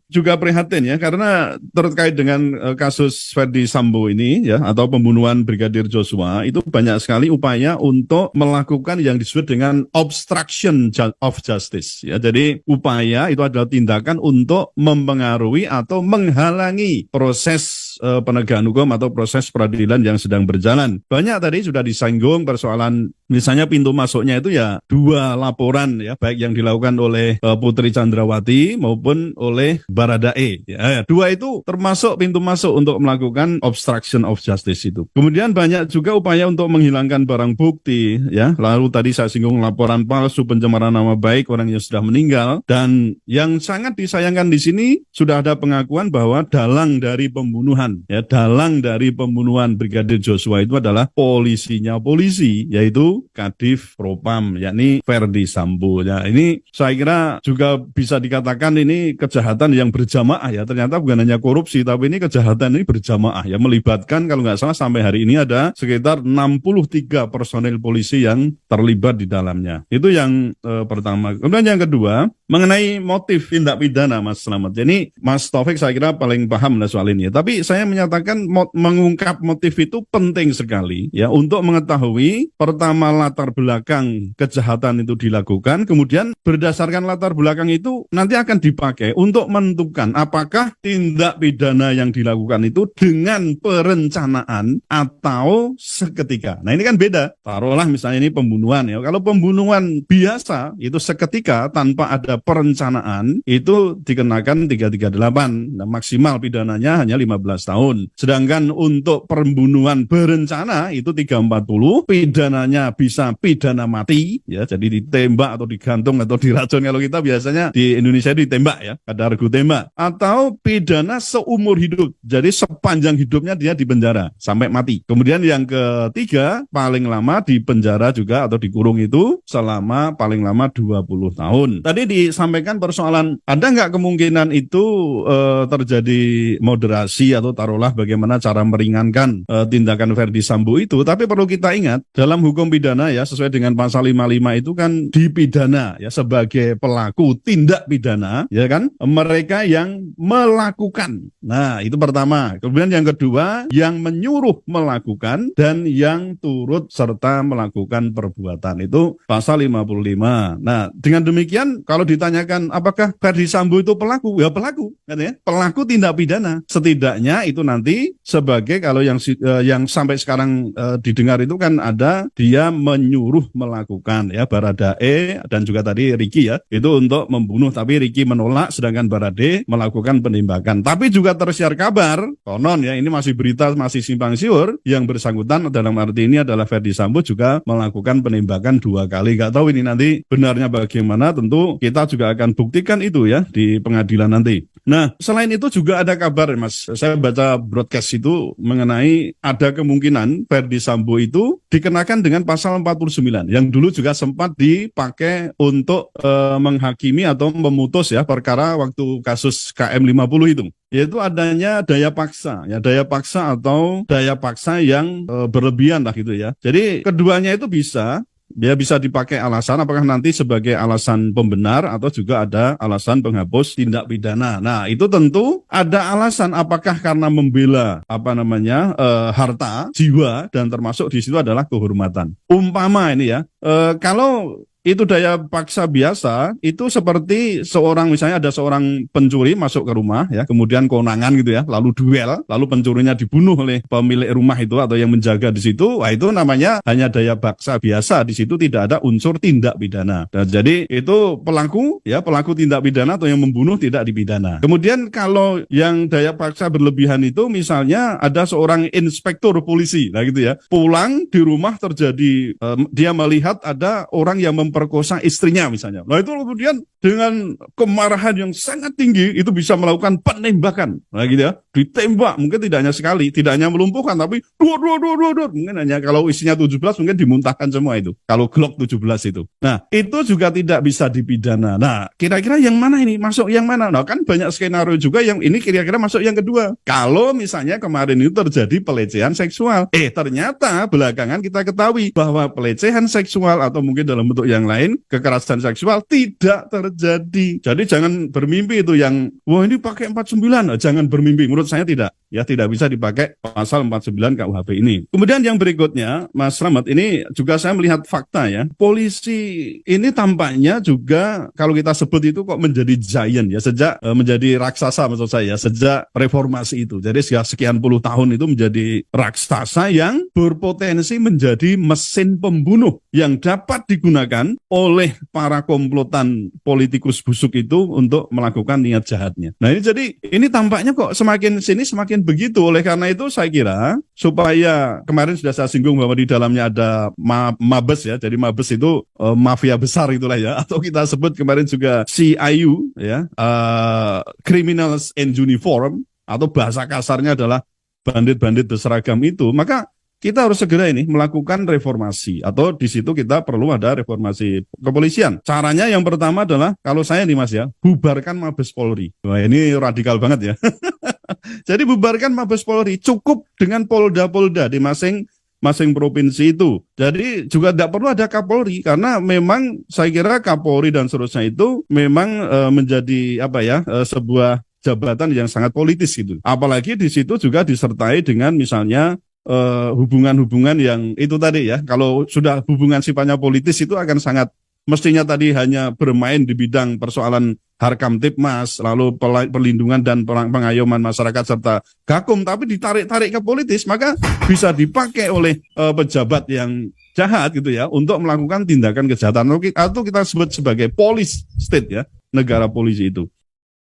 juga prihatin ya, karena terkait dengan kasus Ferdi Sambo ini ya, atau pembunuhan Brigadir Joshua, itu banyak sekali upaya untuk melakukan yang disebut dengan obstruction of justice ya. Jadi upaya itu adalah tindakan untuk mempengaruhi atau menghalangi proses penegakan hukum atau proses peradilan yang sedang berjalan. Banyak tadi sudah disinggung persoalan misalnya pintu masuknya itu ya 2 laporan ya, baik yang dilakukan oleh Putri Chandrawati maupun oleh Baradae. Ya, 2 itu termasuk pintu masuk untuk melakukan obstruction of justice itu. Kemudian banyak juga upaya untuk menghilangkan barang bukti ya. Lalu tadi saya singgung laporan palsu, pencemaran nama baik orang yang sudah meninggal, dan yang sangat disayangkan di sini sudah ada pengakuan bahwa dalang dari pembunuhan ya, dalang dari pembunuhan Brigadir Joshua itu adalah polisinya polisi, yaitu Kadif Propam, yakni Ferdi Sambo. Ya, ini saya kira juga bisa dikatakan ini kejahatan yang berjamaah ya. Ternyata bukan hanya korupsi, tapi ini kejahatan ini berjamaah ya, melibatkan kalau nggak salah sampai hari ini ada sekitar 63 personel polisi yang terlibat di dalamnya. Itu yang pertama. Kemudian yang kedua, mengenai motif tindak pidana, Mas Slamet. Jadi Mas Taufik saya kira paling paham lah soal ini. Tapi saya menyatakan mengungkap motif itu penting sekali ya, untuk mengetahui pertama latar belakang kejahatan itu dilakukan, kemudian berdasarkan latar belakang itu nanti akan dipakai untuk menentukan apakah tindak pidana yang dilakukan itu dengan perencanaan atau seketika. Nah ini kan beda. Taruhlah misalnya ini pembunuhan ya. Kalau pembunuhan biasa itu seketika tanpa ada perencanaan itu dikenakan 338. Nah, maksimal pidananya hanya 15 tahun. Sedangkan untuk pembunuhan berencana itu 340, pidananya bisa pidana mati ya, jadi ditembak atau digantung atau diracun. Kalau kita biasanya di Indonesia ditembak ya, ada regu tembak, atau pidana seumur hidup. Jadi sepanjang hidupnya dia di penjara sampai mati. Kemudian yang ketiga, paling lama di penjara juga atau dikurung itu selama paling lama 20 tahun. Tadi disampaikan persoalan ada nggak kemungkinan itu terjadi moderasi atau taruhlah bagaimana cara meringankan tindakan Ferdi Sambo itu. Tapi perlu kita ingat dalam hukum pidana ya, sesuai dengan pasal 55 itu kan dipidana ya sebagai pelaku tindak pidana ya kan mereka yang melakukan. Nah itu pertama. Kemudian yang kedua, yang menyuruh melakukan dan yang turut serta melakukan perbuatan, itu pasal 55. Nah dengan demikian kalau ditanyakan apakah Ferdi Sambo itu pelaku, ya pelaku katanya, pelaku tindak pidana. Setidaknya itu nanti sebagai kalau yang sampai sekarang didengar itu kan ada dia menyuruh melakukan ya, Baradae dan juga tadi Ricky ya, itu untuk membunuh, tapi Ricky menolak sedangkan Baradae melakukan penembakan. Tapi juga tersiar kabar konon ya, ini masih berita masih simpang siur, yang bersangkutan dalam arti ini adalah Ferdi Sambo juga melakukan penembakan 2 kali. Gak tahu ini nanti benarnya bagaimana, tentu kita juga akan buktikan itu ya di pengadilan nanti. Nah, selain itu juga ada kabar, Mas. Saya baca broadcast itu mengenai ada kemungkinan Ferdi Sambo itu dikenakan dengan pasal 49 yang dulu juga sempat dipakai untuk menghakimi atau memutus ya perkara waktu kasus KM50 itu, yaitu adanya daya paksa ya, daya paksa atau daya paksa yang berlebihan lah gitu ya. Jadi keduanya itu bisa dipakai alasan apakah nanti sebagai alasan pembenar atau juga ada alasan penghapus tindak pidana. Nah, itu tentu ada alasan apakah karena membela harta, jiwa, dan termasuk di situ adalah kehormatan. Umpama ini ya, kalau itu daya paksa biasa, itu seperti seorang, misalnya ada seorang pencuri masuk ke rumah ya, kemudian konangan gitu ya, lalu duel, lalu pencurinya dibunuh oleh pemilik rumah itu atau yang menjaga di situ. Wah, itu namanya hanya daya paksa biasa, di situ tidak ada unsur tindak pidana. Dan jadi itu pelaku tindak pidana atau yang membunuh tidak dipidana. Kemudian kalau yang daya paksa berlebihan itu misalnya ada seorang inspektur polisi, nah gitu ya, pulang di rumah terjadi dia melihat ada orang yang memperkosa istrinya misalnya. Nah itu kemudian dengan kemarahan yang sangat tinggi itu bisa melakukan penembakan. Nah gitu ya, ditembak mungkin tidak hanya sekali, tidak hanya melumpuhkan, tapi dua. Mungkin hanya kalau isinya 17 mungkin dimuntahkan semua itu. Kalau Glock 17 itu. Nah itu juga tidak bisa dipidana. Nah kira-kira yang mana ini? Masuk yang mana? Nah kan banyak skenario juga yang ini kira-kira masuk yang kedua. Kalau misalnya kemarin itu terjadi pelecehan seksual. Ternyata belakangan kita ketahui bahwa pelecehan seksual atau mungkin dalam bentuk yang yang lain, kekerasan seksual tidak terjadi. Jadi jangan bermimpi itu yang, wah ini pakai 49, jangan bermimpi. Menurut saya tidak. Ya tidak bisa dipakai pasal 49 KUHP ini. Kemudian yang berikutnya, Mas Slamet, ini juga saya melihat fakta ya. Polisi ini tampaknya juga kalau kita sebut itu kok menjadi giant ya, sejak menjadi raksasa maksud saya, sejak reformasi itu. Jadi sekian puluh tahun itu menjadi raksasa yang berpotensi menjadi mesin pembunuh yang dapat digunakan oleh para komplotan politikus busuk itu untuk melakukan niat jahatnya. Nah ini jadi ini tampaknya kok semakin sini semakin begitu. Oleh karena itu saya kira supaya kemarin sudah saya singgung bahwa di dalamnya ada Mabes ya. Jadi Mabes itu mafia besar itulah ya. Atau kita sebut kemarin juga CIU ya, Criminals in Uniform, atau bahasa kasarnya adalah bandit-bandit berseragam itu. Maka kita harus segera ini melakukan reformasi, atau di situ kita perlu ada reformasi kepolisian. Caranya yang pertama adalah, kalau saya nih Mas ya, bubarkan Mabes Polri. Wah ini radikal banget ya. Jadi bubarkan Mabes Polri, cukup dengan polda-polda di masing provinsi itu. Jadi juga tidak perlu ada Kapolri, karena memang saya kira Kapolri dan seterusnya itu memang menjadi sebuah jabatan yang sangat politis gitu. Apalagi di situ juga disertai dengan misalnya hubungan-hubungan yang itu tadi ya. Kalau sudah hubungan sifatnya politis itu akan sangat, mestinya tadi hanya bermain di bidang persoalan Harkamtipmas, lalu perlindungan dan pengayoman masyarakat serta Gakum, tapi ditarik-tarik ke politis, maka bisa dipakai oleh pejabat yang jahat gitu ya untuk melakukan tindakan kejahatan, atau kita sebut sebagai police state ya, negara polisi itu.